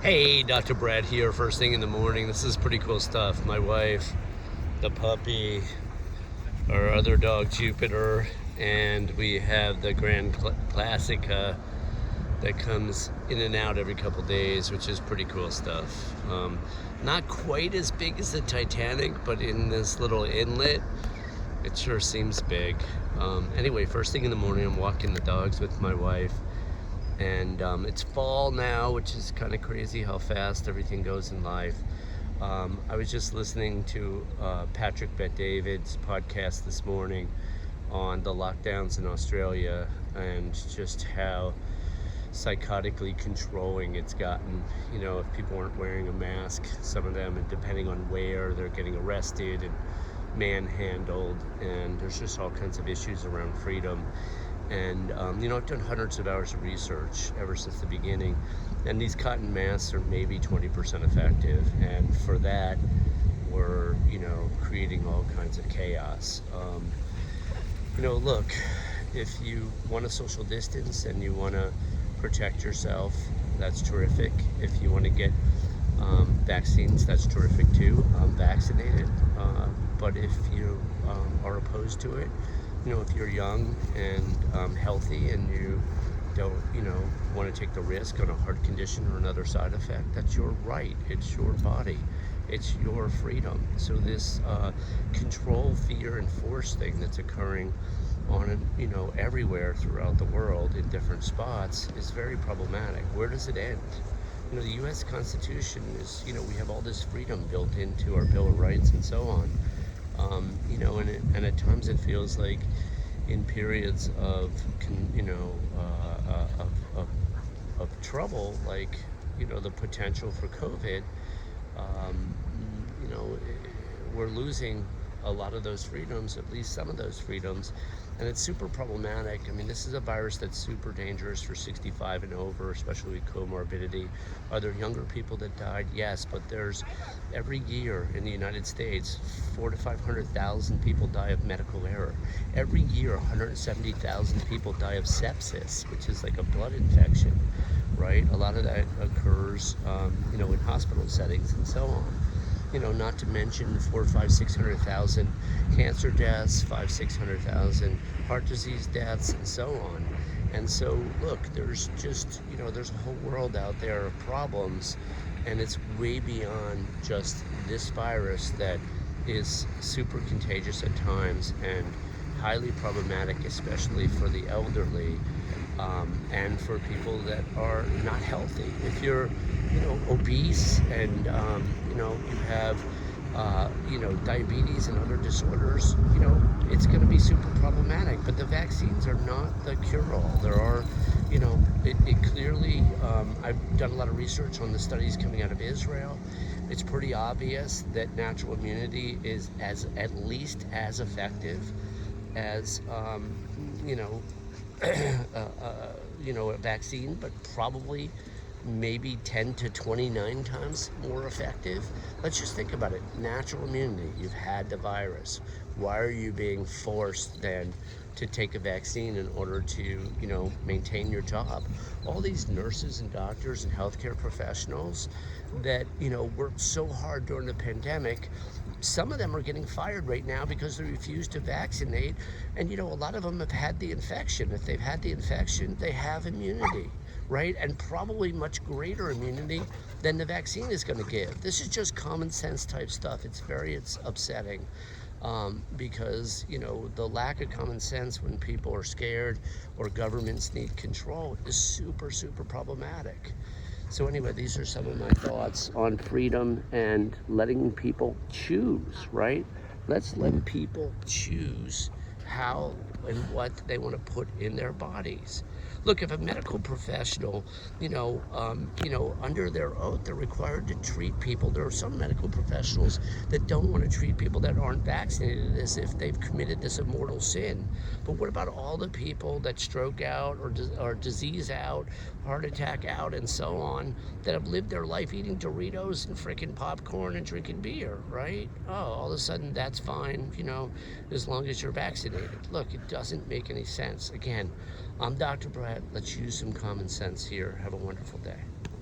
Hey, Dr. Brad here, first thing in the morning. This is pretty cool stuff. My wife, the puppy, our other dog Jupiter, and we have the Grand Classic that comes in and out every couple days, which is pretty cool stuff. Not quite as big as the Titanic, but in this little inlet, it sure seems big. Anyway, first thing in the morning, I'm walking the dogs with my wife. And it's fall now, which is kind of crazy how fast everything goes in life. I was just listening to Patrick Bet-David's podcast this morning on the lockdowns in Australia and just how psychotically controlling it's gotten. You know, if people aren't wearing a mask, some of them, and depending on where, they're getting arrested and manhandled, and there's just all kinds of issues around freedom. And I've done hundreds of hours of research ever since the beginning, and these cotton masks are maybe 20% effective, and for that we're creating all kinds of chaos. Look, if you want to social distance and you want to protect yourself, that's terrific. If you want to get vaccines, that's terrific too. I'm vaccinated, but if you are opposed to it, if you're young and healthy and you don't, want to take the risk on a heart condition or another side effect, that's your right. It's your body. It's your freedom. So this control, fear, and force thing that's occurring on, everywhere throughout the world in different spots is very problematic. Where does it end? The U.S. Constitution is, we have all this freedom built into our Bill of Rights and so on. And at times it feels like in periods of trouble, like the potential for COVID, we're losing a lot of those freedoms, at least some of those freedoms, and it's super problematic. I mean, this is a virus that's super dangerous for 65 and over, especially with comorbidity. Are there younger people that died? Yes, but there's every year in the United States, 400,000 to 500,000 people die of medical error. Every year, 170,000 people die of sepsis, which is like a blood infection, right? A lot of that occurs, in hospital settings and so on. Not to mention 600,000 cancer deaths, 600,000 heart disease deaths, and so on. And so, look, there's just, there's a whole world out there of problems, and it's way beyond just this virus that is super contagious at times and highly problematic, especially for the elderly, and for people that are not healthy. If you're, obese and, you have, diabetes and other disorders, it's going to be super problematic. But the vaccines are not the cure-all. There are, it clearly, I've done a lot of research on the studies coming out of Israel. It's pretty obvious that natural immunity is at least as effective as, a vaccine, but probably maybe 10 to 29 times more effective. Let's just think about it. Natural immunity, you've had the virus. Why are you being forced then to take a vaccine in order to, maintain your job? All these nurses and doctors and healthcare professionals that, worked so hard during the pandemic, some of them are getting fired right now because they refuse to vaccinate. And, a lot of them have had the infection. If they've had the infection, they have immunity, right? And probably much greater immunity than the vaccine is going to give. This is just common sense type stuff. It's upsetting because, the lack of common sense when people are scared or governments need control is super, super problematic. So anyway, these are some of my thoughts on freedom and letting people choose, right? Let's let people choose how and what they want to put in their bodies. Look, if a medical professional, under their oath, they're required to treat people. There are some medical professionals that don't want to treat people that aren't vaccinated as if they've committed this immortal sin. But what about all the people that stroke out or disease out, heart attack out, and so on, that have lived their life eating Doritos and freaking popcorn and drinking beer, right? Oh, all of a sudden that's fine, as long as you're vaccinated. Look, it doesn't make any sense. Again, I'm Dr. Brett. Let's use some common sense here. Have a wonderful day.